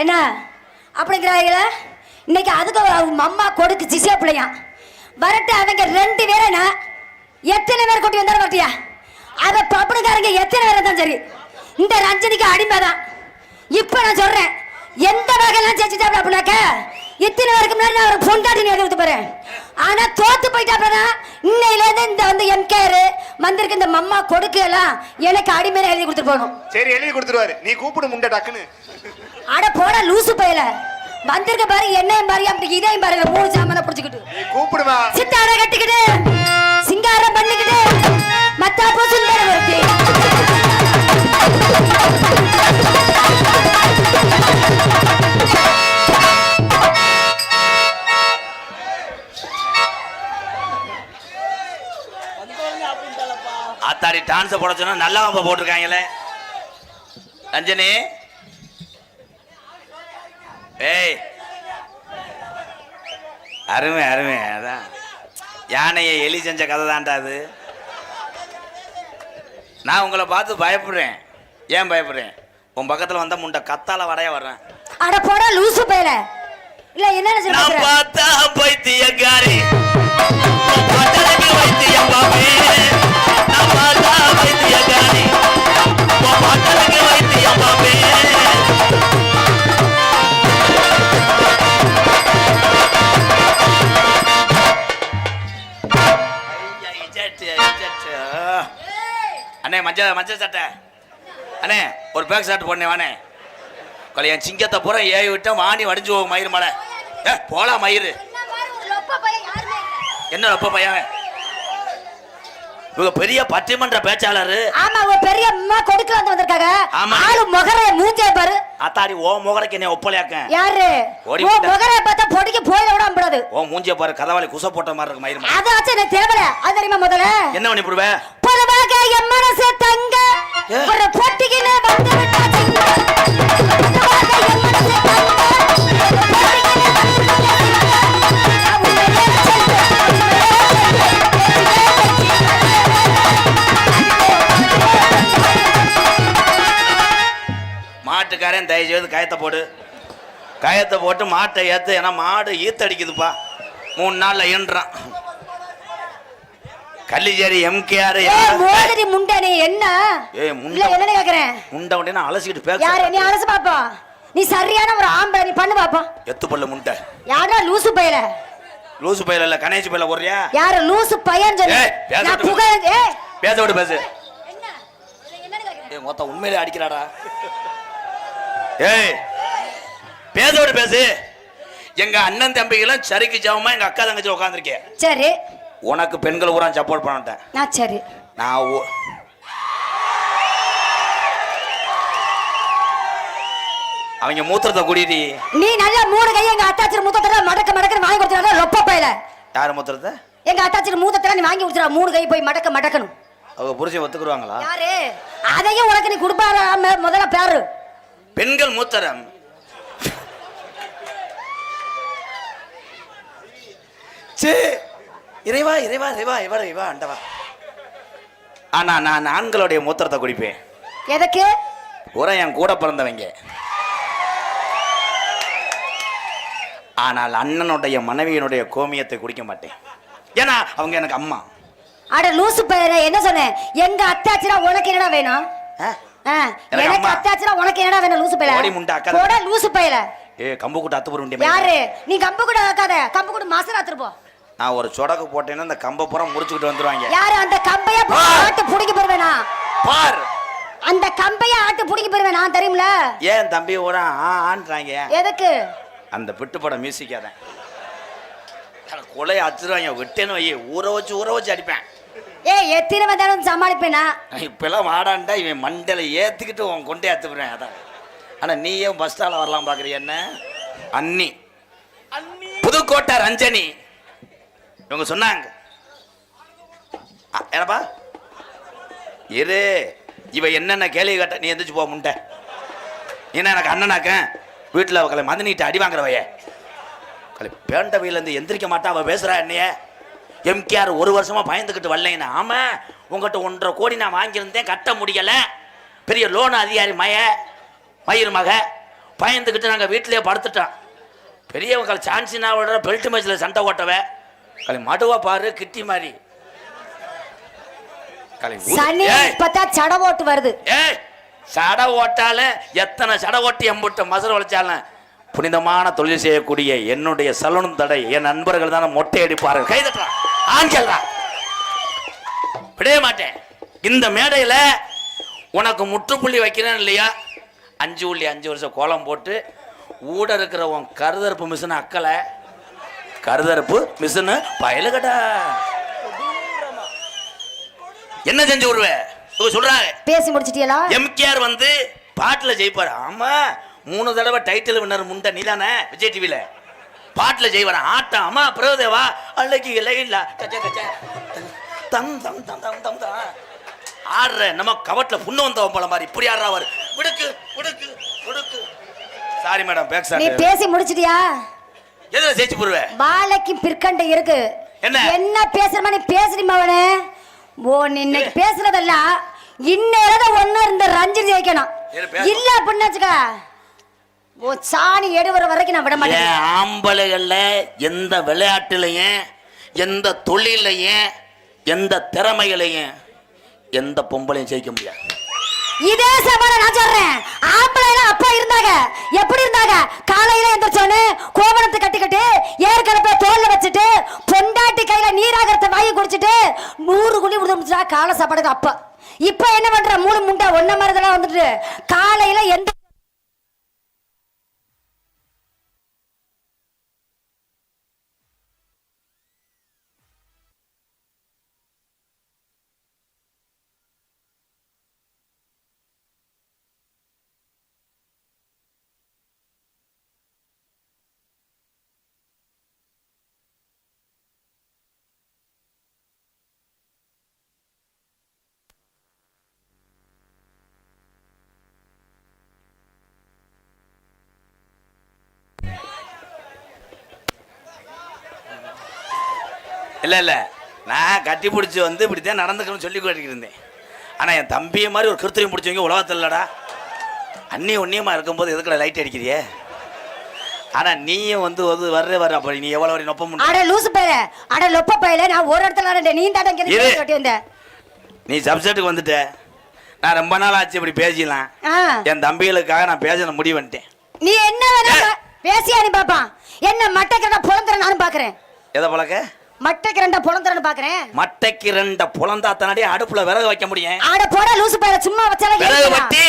என்ன அப்படிங்கிறாங்கள? இன்னைக்கு அதுக்கு அவங்க அம்மா கொடுக்கு சிசியா பிள்ளையா வரட்டு. அவங்க 2 பேரை எத்தனை பேர் கூட்டி வந்தாலும் வரட்டியா? அதை பப்பனுக்காரங்க எத்தனை பேர் தான் சரி, இந்த ரஞ்சனிக்கு அடிமை தான். இப்ப நான் சொல்றேன், எந்த வகையெல்லாம் செஞ்சுட்டா அப்படின்னாக்க இத்தனை பேருக்கு முன்னாடி நான் ஒரு பொண்டாட்டி எடுத்து போறேன். ஆனா தோத்து போயிட்டா இன்னையில இருந்து இந்த வந்து எம்கேரு வந்திருக்கு இந்த மம்மா கொடுக்கு எல்லாம் எனக்கு அடிமையில எழுதி கொடுத்துட்டு போகணும். சரி எழுதி கொடுத்துருவாரு, நீ கூப்பிடு முண்டை டக்குன்னு. அட போட லூசு பையல வந்திருக்க பாரு, என்னையும் பாரு அப்படி இதையும் பாருங்க, 3 சாமான பிடிச்சிக்கிட்டு நீ கூப்பிடுமா சித்தார கட்டிக்கிட்டு சிங்காரம் பண்ணிக்கிட்டு மத்தாப்பூ சுந்தர வருத்தி. ஆத்தாடி டான்ஸை போட சொன்னா நல்லா போட்டிருக்காங்களே. ரஞ்சனி ஏய் அருமை அருமை. அதான் யானையை எலி செஞ்ச கதை தான்டா அது. நான் உங்களை பார்த்து பயப்படுறேன். ஏன் பயப்படுறேன்? உன் பக்கத்தில் வந்தா முண்டை கத்தால வரைய வர்றேன். அட போட லூசு பையல. இல்ல என்ன சொல்றீங்க? பார்த்தா பைத்தியக்காரி வைத்திய பாபே, நான் பார்த்தா பைத்தியக்காரி வைத்திய பாபே. அண்ணே மஞ்சள் மஞ்சள் சட்டை அண்ணே, ஒரு பேக் ஷர்ட் போடனே வானே. என் சிங்கத்தை பூரா ஏவி விட்டா வாணி வடிஞ்சு போகும் மயிறு மலை. போலாம் மயிறு. என்ன லொப்ப பையன்? இவங்க பெரிய பட்டிமன்ற பேச்சாளர். ஆமா, அவங்க பெரிய அம்மா கொடுக்க வந்திருக்காங்க. ஆளு முகர மூஞ்சே பாரு. அத்தாடி ஓ முகரைக்கு என்ன ஒப்பலையாக்க? யாரு ஓ முகரை பார்த்தா பொடிக்கு போயிட விட முடியாது. ஓ மூஞ்சே பாரு, கதவாளி குச போட்ட மாதிரி இருக்கு மயிறு. அதாச்சும் எனக்கு தேவல. அது தெரியுமா? முதல்ல என்ன பண்ணி போடுவே? பொதுவாக என் மனசு தங்க ஒரு பொட்டிக்கினே வந்து விட்டாச்சு. பொதுவாக என் மனசு மாட்டுக்காரன் தயவு செய்து கயத்தை போடு. கயத்தை போட்டு மாட்டை ஏத்து. ஏன்னா மாடு ஈத்தடிக்குதுப்பா. 3 நாள்ல ஈன்றான். கள்ளிச்சேரி எம்கேஆர் மோதிரி முண்டை. நீ என்ன என்ன கேக்குறேன்? முண்டை உண்டே நான் அலசிக்கிட்டு பேச. யாரு நீ அலசு பாப்பா? நீ சரியான ஒரு ஆம்பளை, நீ பண்ணு பாப்பா. எத்து பல்ல முண்டை. யாரா லூசு பையல? லூசு பையல இல்ல கணேசி பையல ஒரியா? யாரு லூசு பையன் சொல்லு. நான் புகை பேச விடு பேசு. என்ன என்னன்னு கேக்குறேன்? ஏய் மொத்த உண்மையிலே அடிக்கறாடா. ஏய் பேச விடு பேசு. எங்க அண்ணன் தம்பிகளும் சரிக்கு ஜவமா எங்க அக்கா தங்கச்சி உட்கார்ந்திருக்கேன். சரி, உனக்கு பெண்கள் ஊரா சப்போர்ட் பண்ணட்டேன். நான் சரி நான் அவங்க மூத்திரத்தை குடிடி. நீ நல்லா 3 கை எங்க அத்தாச்சி மூத்தத்துல மடக்க மடக்க வாங்கி கொடுத்துறாங்க. லொப்ப பையல. யார் மூத்திரத்தை? எங்க அத்தாச்சி மூத்தத்துல நீ வாங்கி கொடுத்துறா. 3 கை போய் மடக்க மடக்கணும். அவங்க புருஷன் ஒத்துக்குறாங்களா? யாரு? அதையும் உனக்கு நீ குடுப்பார முதல்ல பேரு. பெண்கள் மூத்திரம். சே இறைவா இறைவா இறைவா இவா இவா அண்டவா. ஆனா நான் ஆண்களுடைய மூத்திரத்தை குடிப்பேன். எதுக்கு? ஒரு என் கூட பிறந்தவங்க. ஆனால் அண்ணனுடைய மனைவியினுடைய கோமியத்தை குடிக்க மாட்டேன். ஏன்னா அவங்க எனக்கு அம்மா. அட லூசு பையனே, என்ன சொன்னேன்? எங்க அத்தாச்சினா உனக்கு என்னடா வேணும்? எனக்கு அத்தாச்சினா உனக்கு என்னடா வேணும்? லூசு பையல. ஓடி முண்டை அக்கா. போடா லூசு பையல. கம்பு கூட்ட அத்து போற. யாரு நீ? கம்பு கூட ஆக்காத. கம்பு கூட மாசம் ஆத்துறப்போ. நான் ஒரு சொடக்கு போட்டேன்னா அந்த கம்பை பூரா முடிச்சுக்கிட்டு வந்துருவாங்க. யாரு? அந்த கம்பைய ஆட்டு புடிக்க போறவேனா? பார், அந்த கம்பைய ஆட்டு புடிக்க போறவேனா தெரியும்ல? ஏன் தம்பி ஊரா ஆன்றாங்க? எதுக்கு? அந்த பிட்டு படம் மியூசிக்காத கொலையை அச்சுருவாங்க. விட்டேன்னு வை, ஊற வச்சு அடிப்பேன். எத்தனை வந்தாலும் சமாளிப்பேனா? இப்பெல்லாம் வாடாண்டா இவன் மண்டல ஏத்துக்கிட்டு உன் கொண்டே அத்துறேன். அதான். ஆனா நீ ஏன் பஸ் ஸ்டால வரலாம் பாக்குறிய? என்ன அண்ணி புதுக்கோட்டை ரஞ்சனி இவங்க சொன்னாங்க. ஏனப்பா இரு, இவ என்னென்ன கேள்வி கேட்ட நீ எந்திரிச்சு போக முண்டை. ஏன்னா எனக்கு அண்ணனாக்க வீட்டில் அவங்களை மதனிட்டு அடி வாங்குறவைய பேண்டவையிலேருந்து எந்திரிக்க மாட்டா. அவள் பேசுகிறா என்னைய எம்கேஆர் 1 வருஷமா பயந்துக்கிட்டு வரலைங்கண்ணா. ஆமா, உங்கள்கிட்ட 1.5 கோடி நான் வாங்கியிருந்தேன், கட்ட முடியலை. பெரிய லோன் அதிகாரி மயிர் மக பயந்துக்கிட்டு நாங்கள் வீட்டிலேயே படுத்துட்டோம். பெரியவங்க சான்சினா விட பெல்ட் மேட்ச்சில் சண்டை ஓட்டவே களி மடுவா பாரு கிட்டி மாதிரி சனி இப்பதான் சட ஓட்டு வருது. ஏய் சடை ஓட்டாலும் எத்தனை சடை ஓட்டி எம்பிட்ட மசர் உழைச்சாலும் புனிதமான தொழில் செய்யக்கூடிய என்னுடைய சலூன் தடை என் நண்பர்கள் தான் மொட்டை அடிப்பார்கள். கைதட்டா ஆண்கள் விடவே மாட்டேன். இந்த மேடையில உனக்கு முற்றுப்புள்ளி வைக்கிறேன் இல்லையா, 5 வருஷம் கோலம் போட்டு ஊட இருக்கிற உன் கருதறுப்பு மிஷின் அக்கலை கருதறுப்பு மிஷின் பயலுகடா என்ன செஞ்சு விடுவேன் சொல்றாங்க. பேசி முடிச்சிட்டீங்களா? எம்கேஆர் வந்து பாட்டுல ஜெயிப்பாரு. ஆமா 3 தடவை டைட்டில் வின்னர் முண்டை நீதானே விஜய் டிவில பாட்டுல ஜெயிவார ஆட்டம். அம்மா பிரபுதேவா அன்னைக்கு இல்ல கச்ச கச்ச தம் தம் தம் தம் தம் தான் ஆடுற நம்ம கவட்ல புண்ணு வந்தவன் போல மாதிரி இப்படி ஆடுறாரு. விடுக்கு விடுக்கு விடுக்கு. Sorry madam back sir. நீ பேசி முடிச்சிட்டியா? எதுல ஜெயிச்சு போடுவேன்? பாலைக்கு பிற்கண்டை இருக்கு. என்ன பேசுறமா நீ பேசுறீ மவனே. ஓ நீ இன்னைக்கு பேசுறதெல்லாம் இன்னும் ஒண்ணு இந்த ரஞ்சித் ஜெயிக்கணும் இல்ல அப்படின்னாச்சுக்க ஓ சாணி எடுவர வரைக்கும் நான் விட மாட்டேன். ஆம்பளைகள்ல எந்த விளையாட்டுலையும் எந்த தொழிலையும் எந்த திறமைகளையும் எந்த பொம்பளையும் ஜெயிக்க முடியாது. இதே சவால நான் சொல்றேன். ஆம்பளைல அப்பா இருந்தாங்க எப்படி இருந்தாங்க? காலையில எந்திரச்சோன்னு கோவணத்தை கட்டிக்கிட்டு ஏற்கனவே தோல்ல வச்சுட்டு பொண்டாட்டி கையில நீராகரத்தை வாங்கி குடிச்சிட்டு 100 குழி விடுச்சா காலை சாப்பாடுக்கு அப்பா. இப்ப என்ன பண்ற 3 முண்டை ஒன்ன மாதிரிலாம் வந்துட்டு காலையில எந்த இல்ல நான் கட்டி பிடிச்சி வந்து இப்படித்தான் நடந்துக்கணும்னு சொல்லி இருந்தேன். ஆனா என் தம்பியை மாதிரி ஒரு கிருத்திரியம் பிடிச்சவங்க உலகத்தில் இல்லடா. அண்ணி ஒன்னியமா இருக்கும்போது எதுக்குள்ள லைட் அடிக்கிறியே? ஆனா நீயும் வந்து வர்ற அப்ப நீ எவ்வளவு வரை நொப்ப முடியும்? அட லூசு பையல அட லொப்ப பையல நான் ஒரு இடத்துல வரேன். நீ தாட இங்க கட்டி வந்த. நீ சப்ஜெக்ட்டுக்கு வந்துட்ட. நான் ரொம்ப நாள் ஆச்சு இப்படி பேசிடலாம். என் தம்பிகளுக்காக நான் பேச முடிவு பண்ணிட்டேன். நீ என்ன வேணா பேசியா நீ பாப்பா. என்ன மட்டைக்கரண்ட பொளந்தற நானும் பாக்குறேன். எதை பழக்க? மட்டைக்கரண்ட பொளந்தறன்னு பாக்குறேன். மட்டைக்கரண்ட பொளந்தா தானடி அடுப்புல விறகு வைக்க முடியும். ஆட போட லூசு பையல சும்மா வச்சால விறகு வெட்டி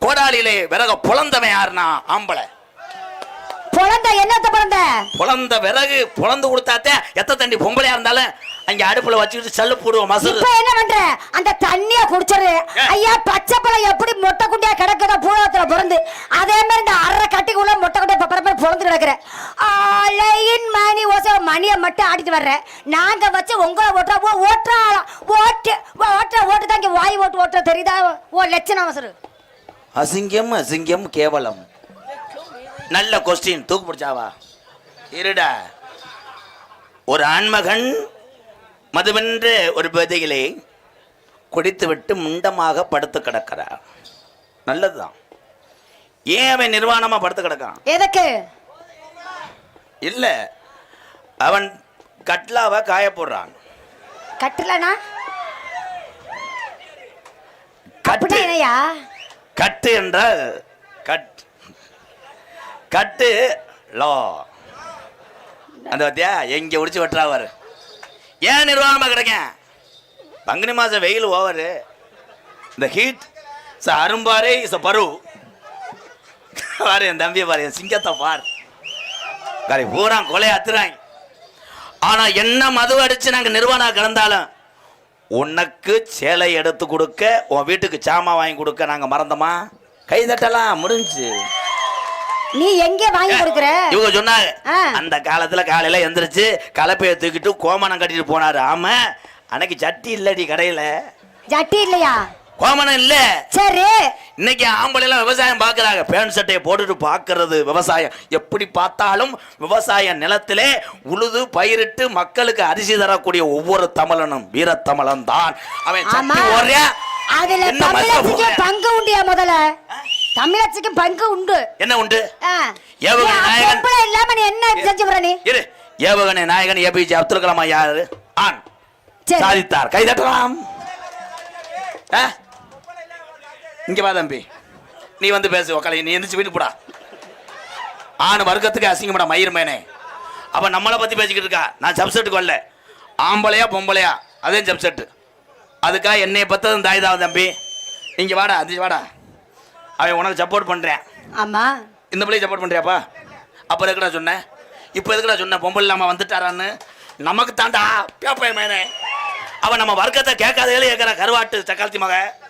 கோடாலிலே விறகு பொளந்தவன் யாருனா ஆம்பளை. பொளந்த என்னத்த பொளந்த? பொளந்த விறகு பொளந்து கொடுத்தாத்தே எத்த தண்ணி பொம்பளையா இருந்தாலும் அங்க அடுப்புல வச்சுக்கிட்டு சல்லு போடுவோம் மசரு. இப்ப என்ன பண்ற? அந்த தண்ணிய குடிச்சரு. ஐயா பச்சை பழம் எப்படி மொட்டை குண்டியா கிடக்குதோ பூராத்துல பொறந்து அதே மாதிரி இந்த அரை கட்டிக்குள்ள மொட்டை குண்டியா பப்பரமே பொறந்து கிடக்குற. ஆலையின் மணி ஓசை மணியை மட்டும் ஆடிட்டு வர்ற. நாங்க வச்சு உங்களை ஓட்டு தான் இங்க வாய் ஓட்டு தெரியுதா? ஓ லட்சணம் அவசரு. அசிங்கம் அசிங்கம் கேவலம். நல்ல கொஸ்டின் தூக்கு பிடிச்சாவா இருடா. ஒரு ஆண்மகன் மதுவென்ற ஒரு பதிகளை குடித்து விட்டு முண்டமாக படுத்து கிடக்கிறார். நல்லதுதான். ஏன் அவன் நிர்வாணமா படுத்து கிடக்கான்? எதுக்கு? இல்ல அவன் கட்லாவை காய போடுறான். கட்டலனா கட்டு என்னையா? கட்டு என்றால் கட்டு லோ அந்த பத்தியா எங்க உடிச்சு வெட்டுறாவாரு. ஏன் நிர்வாகமா கிடைக்கும்? பங்குனி மாசம் வெயில் ஓவரு. இந்த ஹீட் அரும்பாரே இஸ் பரு பாரு. என் தம்பியை பாரு, என் சிங்கத்தை பார். கரை பூரா கொலையை அத்துறாங்க. ஆனா என்ன மது அடிச்சு நாங்க நிர்வாணம் கிடந்தாலும் உனக்கு சேலை எடுத்து கொடுக்க உன் வீட்டுக்கு சாமா வாங்கி கொடுக்க நாங்க மறந்தோமா? கை தட்டலாம் முடிஞ்சு. நீ எங்க வாங்கி கொடுக்குற? இவங்க சொன்னாங்க அந்த காலத்துல காலையில எந்திரிச்சு கலப்பையை தூக்கிட்டு கோமணம் கட்டிட்டு போனாரு. ஆமா அன்னைக்கு சட்டி இல்லடி கடையில. சட்டி இல்லையா? கோமணம் இல்ல. சரி இன்னைக்கு ஆம்பளை எல்லாம் விவசாயம் பாக்குறாங்க. பேண்ட் சட்டையை போட்டுட்டு பாக்குறது விவசாயம். எப்படி பார்த்தாலும் விவசாய நிலத்திலே உழுது பயிரிட்டு மக்களுக்கு அரிசி தரக்கூடிய ஒவ்வொரு தமிழனும் வீர தமிழன் தான். அவன் சட்டி ஓடுறியா? அதுல தமிழத்துக்கு பங்கு உண்டியா? முதல்ல தமிழச்சிக்கு பங்கு உண்டு. என்ன உண்டு? ஆ. ஏவுகணை நீ நாயகன். பொம்பளை இல்லாம நீ என்ன செஞ்சு போற நீ? இரு. ஏவுகணை நாயகன் ஏபிஜே அப்துல் கலாம் யாரு? ஆண். சரி. சாதித்தார். கை தட்டலாம். இங்க வா தம்பி, நீ வந்து பேசு. உக்காளி, நீ எந்திரிச்சு வீட்டுக்கு போடா. ஆண் வர்க்கத்துக்கு அசிங்கப்படா மயிர் மேனே. அப்ப நம்மளை பத்தி பேசிக்கிட்டு இருக்கா. நான் சப்செட்டுக்கு வரல. ஆம்பளையா பொம்பளையா அதே சப்செட்டு. அதுக்காக என்னைய பத்ததும் தாய்தான் தம்பி. நீங்க வாடா, அது வாடா. அவன் உனக்கு சப்போர்ட் பண்றேன். ஆமா. இந்த பிள்ளைய சப்போர்ட் பண்றியாப்பா? அப்ப எதுக்குடா சொன்னேன்? இப்ப எதுக்குடா சொன்ன பொம்பளை இல்லாம வந்துட்டாரான்னு? நமக்கு தாண்டா பேப்பை மேனே. அவன் நம்ம வர்க்கத்தை கேட்காதே கேட்கற கருவாட்டு சக்காலத்தி மக.